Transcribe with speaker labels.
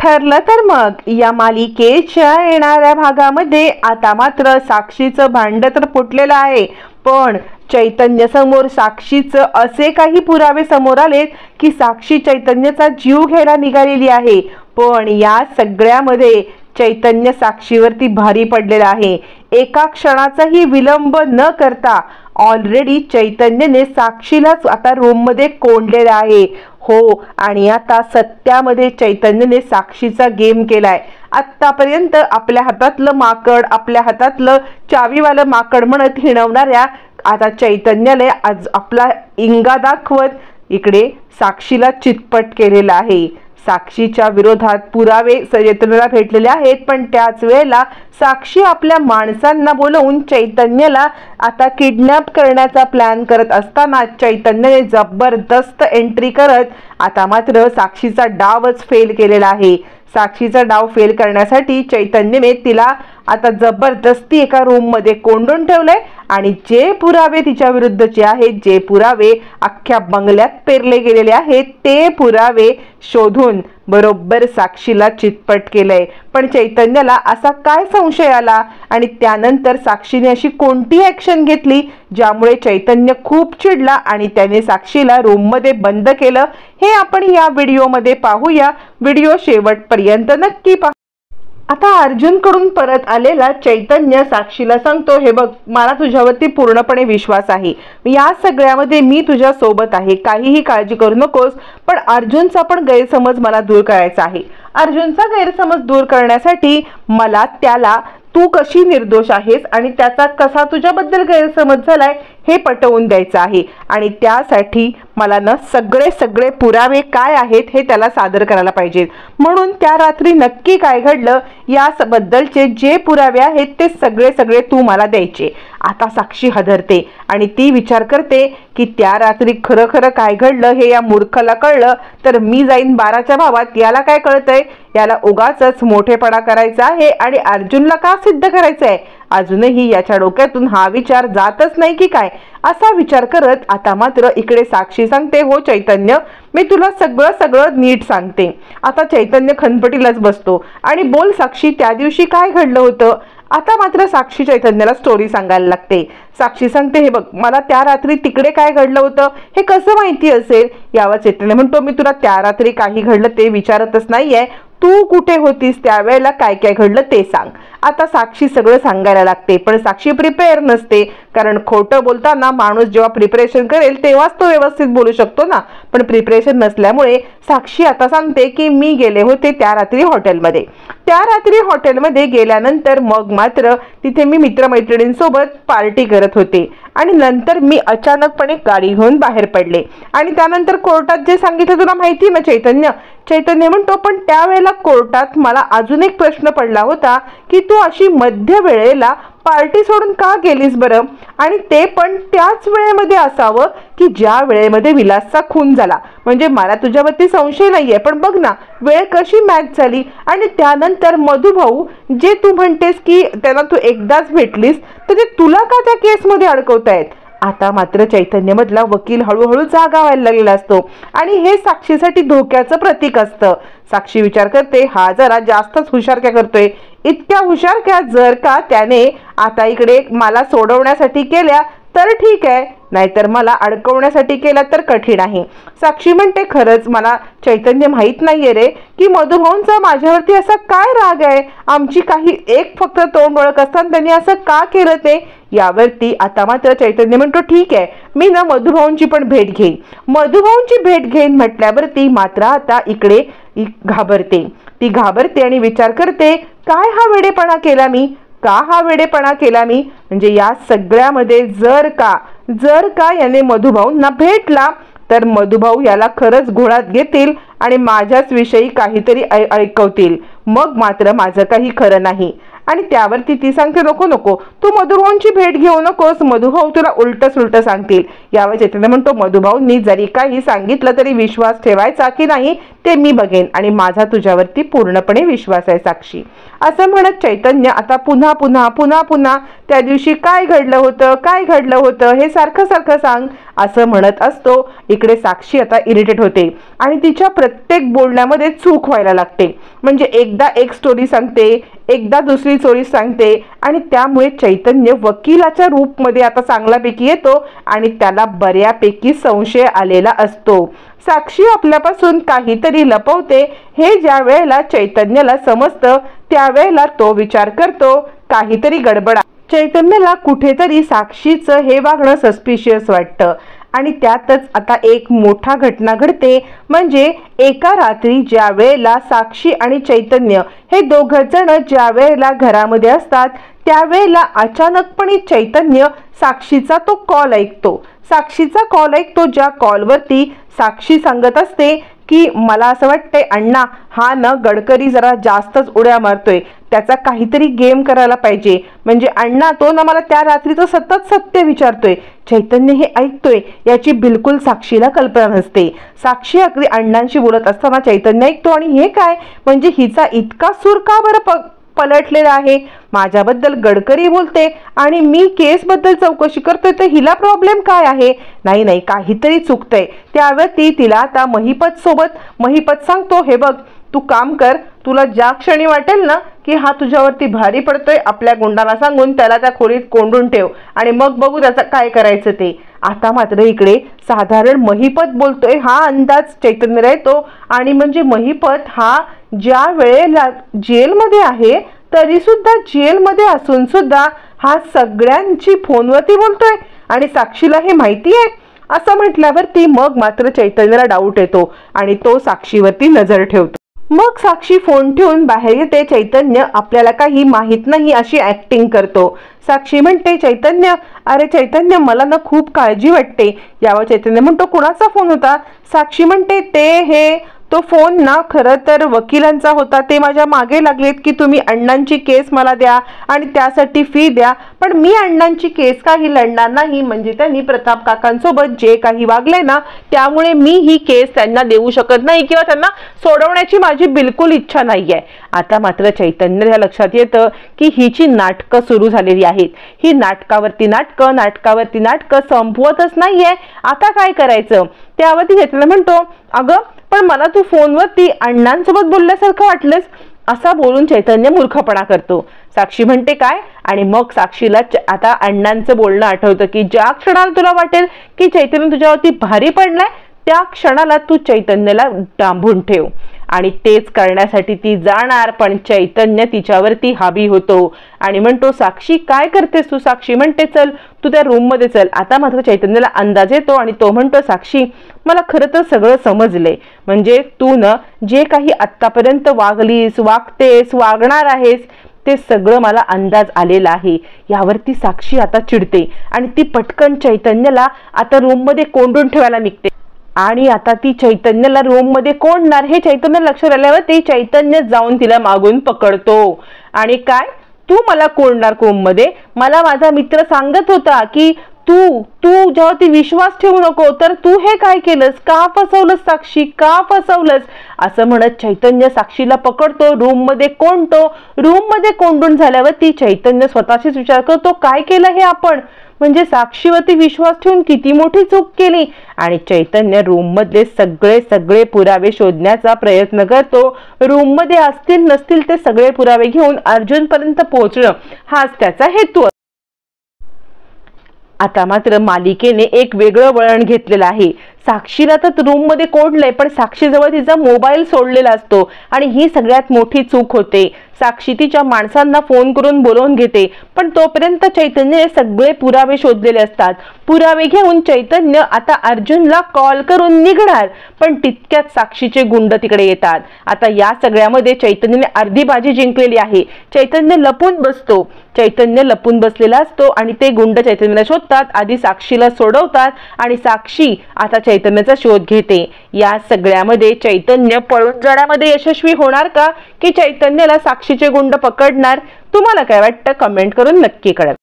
Speaker 1: ठरलं तर मग या मालिकेच्या येणाऱ्या भागामध्ये आता मात्र साक्षीचं भांड तर फुटलेलं आहे, पण चैतन्य समोर साक्षीचं असे काही पुरावे समोर आलेत की साक्षी चैतन्याचा जीव घ्यायला निघालेली आहे। पण या सगळ्यामध्ये चैतन्य साक्षीवरती भारी पडलेला आहे। एका क्षणाचाही विलंब न करता ऑलरेडी चैतन्यने साक्षीलाच आता रूम मध्ये कोंडलेला आहे। हो, आणि आता सत्यामध्ये चैतन्यने साक्षीचा गेम केलाय। आतापर्यंत आपल्या हातातलं माकड, आपल्या हातातलं चावीवालं माकड म्हणत हिणवणाऱ्या आता चैतन्याने आज आपला इंगा दाखवत इकडे साक्षीला चितपट केलेला आहे। साक्षीच्या विरोधात पुरावे चैतन्याला भेटलेले आहेत, पण त्याच वेळेला साक्षी आपल्या माणसांना बोलवून चैतन्याला आता किडनॅप करण्याचा प्लॅन करत असताना चैतन्याने जबरदस्त एंट्री करत आता मात्र साक्षीचा डावच फेल केलेला आहे। साक्षीचा डाव फेल करण्यासाठी चैतन्यने तिला आता जबरदस्ती एका रूम मध्ये कोंडून ठेवलंय आणि जे पुरावे तिच्या विरुद्धचे आहेत, जे पुरावे अख्ख्या बंगल्यात पेरले गेलेले आहेत, ते पुरावे शोधून बरोबर साक्षीला चितपट केलंय। पण चैतन्याला असा काय संशय आला आणि त्यानंतर साक्षीने अशी कोणती ऍक्शन घेतली ज्यामुळे चैतन्य खूप चिडला आणि त्याने साक्षीला रूम मध्ये बंद केलं, हे आपण या व्हिडिओमध्ये पाहूया। व्हिडिओ शेवटपर्यंत नक्की पहा। आता अर्जुन कडून परत आलेला चैतन्य साक्षीला सांगतो, हे बघ, मला तुझ्यावरती पूर्णपणे विश्वास आहे, या सगळ्यामध्ये मी तुझ्या सोबत आहे, काहीही काळजी करू नकोस। पण अर्जुनचा पण गैरसमज मला दूर करायचा आहे। अर्जुनचा गैरसमज दूर करण्यासाठी मला त्याला तू कशी निर्दोष आहेस आणि त्याचा कसा तुझ्याबद्दल गैरसमज झालाय हे पटवून द्यायचं आहे आणि त्यासाठी मला ना सगळे पुरावे काय आहेत हे त्याला सादर करायला पाहिजेत। म्हणून त्या रात्री नक्की काय घडलं याबद्दलचे जे पुरावे आहेत ते सगळे तू मला द्यायचे। आता साक्षी हदरते आणि ती विचार करते की त्या रात्री खरं काय घडलं हे या मूर्खाला कळलं तर मी जाईन 12च्या भावात। याला काय कळतंय, याला उगाचच मोठेपणा करायचा आहे आणि अर्जुनला का सिद्ध करायचं आहे, अजूनही याच्या डोक्यातून हा विचार जातच नाही की काय। असा विचार करत आता मात्र इकडे साक्षी सांगते, हो चैतन्य, मी तुला सगळं नीट सांगते। आता चैतन्य खनपटीलाच बसतो आणि बोल साक्षी, त्या दिवशी काय घडलं होतं। आता मात्र साक्षी चैतन्याला स्टोरी सांगायला लागते। साक्षी सांगते, हे बघ, मला त्या रात्री तिकडे काय घडलं होतं हे कसं माहिती असेल। यावर चैतन्य म्हणतो, मी तुला त्या रात्री काही घडलं ते विचारतच नाहीये, तू कुठे होतीस त्यावेळेला काय घडलं ते सांग। आता साक्षी सगळं सांगायला लागते, पण साक्षी प्रिपेअर नसते, कारण खोटं बोलताना माणूस जेव्हा प्रिपरेशन करेल तेव्हाच तो व्यवस्थित बोलू शकतो ना। पण प्रिपरेशन नसल्यामुळे साक्षी आता सांगते की मी गेले होते त्या रात्री हॉटेलमध्ये। त्या रात्री हॉटेलमध्ये गेल्यानंतर मग मात्र तिथे मी मित्रमैत्रिणींसोबत पार्टी करत होते आणि नंतर मी अचानकपणे गाडी घेऊन बाहेर पडले आणि त्यानंतर कोर्टात जे सांगितलं तुला माहिती ना चैतन्य। चैतन्य म्हणतो, पण त्यावेळेला कोर्टात मला अजून एक प्रश्न पडला होता की तू अशी मध्य वेळेला पार्टी सोडून का गेलीस बरं, आणि ते पण त्याच वेळेमध्ये असावं की ज्या वेळेमध्ये विलासचा खून झाला। म्हणजे मला तुझ्यावरती संशय नाहीये, पण बघ ना वेळ कशी मॅच झाली। आणि त्यानंतर मधुभाऊ, जे तू म्हणतेस की त्यांना तू एकदाच भेटलीस, तर ते तुला का त्या केसमध्ये अडकवतायत। आता मात्र चैतन्य मधला वकील हळूहळू जागा व्हायला लागलेला असतो आणि हे साक्षीसाठी धोक्याचं प्रतीक असतं। साक्षी विचार करते, हा जरा जास्तच हुशारक्या करतोय। इतक्या हुशारक्या जर का त्याने आता इकडे मला सोडवण्यासाठी केल्या तर ठीक आहे, नाहीतर मला अडकवण्यासाठी केला तर कठीण आहे। साक्षी म्हणते, खरंच मला चैतन्य माहित नाहीये रे की मधुभाऊंचा माझ्यावरती असा काय राग आहे, आमची काही एक फक्त तोंड ओळख असताना त्यांनी असं का केलं ते। यावरती आता मात्र चैतन्य म्हणतो, ठीक आहे, मी ना मधुभाऊंची पण भेट घेईन। मधुभाऊंची भेट घेईन म्हटल्यावरती मात्र आता इकडे घाबरते, ती घाबरते आणि विचार करते, काय हा वेडेपणा केला मी, हा वेडेपणा केला मी। म्हणजे या सगळ्यामध्ये जर का याने मधुभाऊंना भेटला तर मधुभाऊ याला खरंच घोळात घेतील आणि माझ्याच विषयी काहीतरी ऐकवतील, मग मात्र माझं काही खरं नाही। आणि त्यावरती ती सांगते नको नको, तू मधुभाऊंची भेट घेऊ नकोस, मधुभाऊ तुला उलट सुलट सांगतील. यावर चैतन्य म्हणतो मधुभाऊंनी जरी काही सांगितलं तरी विश्वास ठेवायचा की नाही ते मी बघेन आणि माझा तुझ्यावरती पूर्णपणे विश्वास आहे साक्षी. असं म्हणत चैतन्य आता पुन्हा पुन्हा पुन्हा पुन्हा त्या दिवशी काय घडलं होतं हे सारखं सारखं सांग असं म्हणत असतो. इकडे साक्षी आता इरिटेट होते आणि तिच्या प्रत्येक बोलण्यामध्ये चूक व्हायला लागते. म्हणजे एकदा एक स्टोरी सांगते, एकदा दुसरी स्टोरी सांगते आणि त्यामुळे चैतन्य वकिलाच्या रूपमध्ये आता चांगल्यापैकी येतो आणि त्याला बऱ्यापैकी संशय आलेला असतो. साक्षी आपल्यापासून काहीतरी लपवते हे ज्या वेळेला चैतन्याला समजतं त्यावेळेला तो विचार करतो काहीतरी गडबड. चैतन्याला कुठेतरी साक्षीचं हे वागणं सस्पिशियस वाटतं आणि त्यातच आता एक मोठा घटना घडते. म्हणजे एका रात्री ज्या वेळेला साक्षी आणि चैतन्य हे दोघं जण ज्या वेळेला घरामध्ये असतात त्यावेळेला अचानकपणे चैतन्य साक्षीचा तो कॉल ऐकतो. ज्या कॉलवरती साक्षी सांगत असते की मला असं वाटतंय अण्णा हा न गडकरी जरा जास्तच उड्या मारतोय, त्याचा काहीतरी गेम करायला पाहिजे. म्हणजे अण्णा तो ना मला त्या रात्रीचं सतत सत्य विचारतोय. चैतन्य हे ऐकतोय याची बिलकुल साक्षीला कल्पना नसते. साक्षी अगदी अण्णांशी बोलत असताना चैतन्य ऐकतो आणि हे काय म्हणजे हिचा इतका सूर का बरं पलटलेला आहे. माझ्याबद्दल गडकरी बोलते आणि मी केसबद्दल चौकशी करतोय तर हिला प्रॉब्लेम काय आहे. नाही काहीतरी चुकतंय. त्यावरती तिला आता महिपत सांगतो हे बघ तू काम कर, तुला ज्या क्षणी वाटेल ना की हा तुझ्यावरती भारी पडतोय आपल्या गुंडाला सांगून त्याला त्या खोलीत कोंडून ठेव आणि मग बघू त्याचं काय करायचं ते. आता मात्र इकडे साधारण महिपत बोलतोय हा अंदाज चैतन्यला येतो आणि म्हणजे महिपत हा ज्या वेळेला जेलमध्ये आहे तरी सुद्धा जेलमध्ये असून सुद्धा हा सगळ्यांची फोनवरती बोलतोय आणि साक्षीला हे माहिती आहे. असं म्हटल्यावरती मग मात्र चैतन्याला डाऊट येतो आणि तो साक्षीवरती नजर ठेवतो. मग साक्षी फोन ठेवून बाहेर येते. चैतन्य आपल्याला काही माहित नाही अशी ऍक्टिंग करतो. साक्षी म्हणते चैतन्य मला ना खूप काळजी वाटते. यावर चैतन्य म्हणतो कुणाचा फोन होता. साक्षी म्हणते तो फोन ना खरं तर वकिलांचा होता. ते माझ्या मागे लागलेत की तुम्ही अण्णांची केस मला द्या आणि त्यासाठी फी द्या, पण मी अण्णांची केस काही लढणार नाही. म्हणजे त्यांनी प्रताप काकांसोबत जे काही वागले ना त्यामुळे मी ही केस त्यांना देऊ शकत नाही किंवा त्यांना सोडवण्याची माझी बिलकुल इच्छा नाहीये. आता मात्र चैतन्य लक्षात येतं की हिची नाटकं सुरू झालेली आहेत. ही नाटकावरती नाटकं संपवतच नाहीये. आता काय करायचं. त्यावरती चैतन्य म्हणतो अगं पण मला तू फोनवरती अण्णांसोबत बोलल्यासारखं वाटलंस. असा बोलून चैतन्य मूर्खपणा करतो. साक्षी म्हणते काय आणि मग साक्षीला आता अण्णांचं बोलणं आठवतं की ज्या क्षणाला तुला वाटेल की चैतन्य तुझ्यावरती भारी पडलाय त्या क्षणाला तू चैतन्याला डांबून ठेव. आणि तेच करण्यासाठी ती जाणार पण चैतन्य तिच्यावरती हावी होतो आणि म्हणतो साक्षी काय करतेस तू. साक्षी म्हणते चल तू त्या रूम मध्ये चल. आता मात्र चैतन्याला अंदाज येतो आणि तो म्हणतो साक्षी मला खरं तर सगळं समजलंय. म्हणजे तू न जे काही आत्तापर्यंत वागतेस वागणार आहेस ते सगळं मला अंदाज आलेला आहे. यावरती साक्षी आता चिडते आणि ती पटकन चैतन्याला आता रूम मध्ये कोंडून ठेवायला निघते. आणि आता ती चैतन्याला रूम मध्ये कोंडणार हे चैतन्य लक्षात आल्यावर ते चैतन्य जाऊन तिला मागून पकडतो आणि काय तू मला कोंडणार रूम मध्ये. मला माझा मित्र सांगत होता की तू जेव्हा विश्वास ठेवू नको तर तू हे काय केलंस, का फसवलंस साक्षी, का फसवलंस. असं म्हणत चैतन्य साक्षीला पकडतो, रूम मध्ये कोंडतो. रूम मध्ये कोंडून झाल्यावर ती चैतन्य स्वतःशीच विचार करतो काय केलं हे आपण. म्हणजे साक्षीवरती विश्वास ठेवून किती मोठी चूक केली. आणि चैतन्य रूम मधले सगळे पुरावे शोधण्याचा प्रयत्न करतो. रूम मध्ये असतील नसतील ते सगळे पुरावे घेऊन अर्जुन पर्यंत पोहोचणं हाच त्याचा हेतू. आता मात्र मालिकेने एक वेगळं वळण घेतलेलं आहे. साक्षीला तर रूम मध्ये कोंडलंय पण साक्षीजवळ तिचा मोबाईल सोडलेला असतो आणि ही सगळ्यात मोठी चूक होते. साक्षी तिच्या माणसांना फोन करून बोलवून घेते पण तोपर्यंत चैतन्य सगळे पुरावे शोधलेले असतात. पुरावे घेऊन चैतन्य आता अर्जुनला कॉल करून निघणार पण तितक्यात साक्षीचे गुंड तिकडे येतात. आता या सगळ्यामध्ये चैतन्यने अर्धी बाजी जिंकलेली आहे. चैतन्य लपून बसलेला असतो आणि ते गुंड चैतन्याला शोधतात. आधी साक्षीला सोडवतात आणि साक्षी आता चैतन्याचा शोध घेते। या सगळ्यामध्ये चैतन्य पळून जाण्यामध्ये यशस्वी होणार का, की चैतन्याला साक्षीचे गुंड पकडणार? तुम्हाला काय वाटतं? कमेंट करून नक्की कळवा।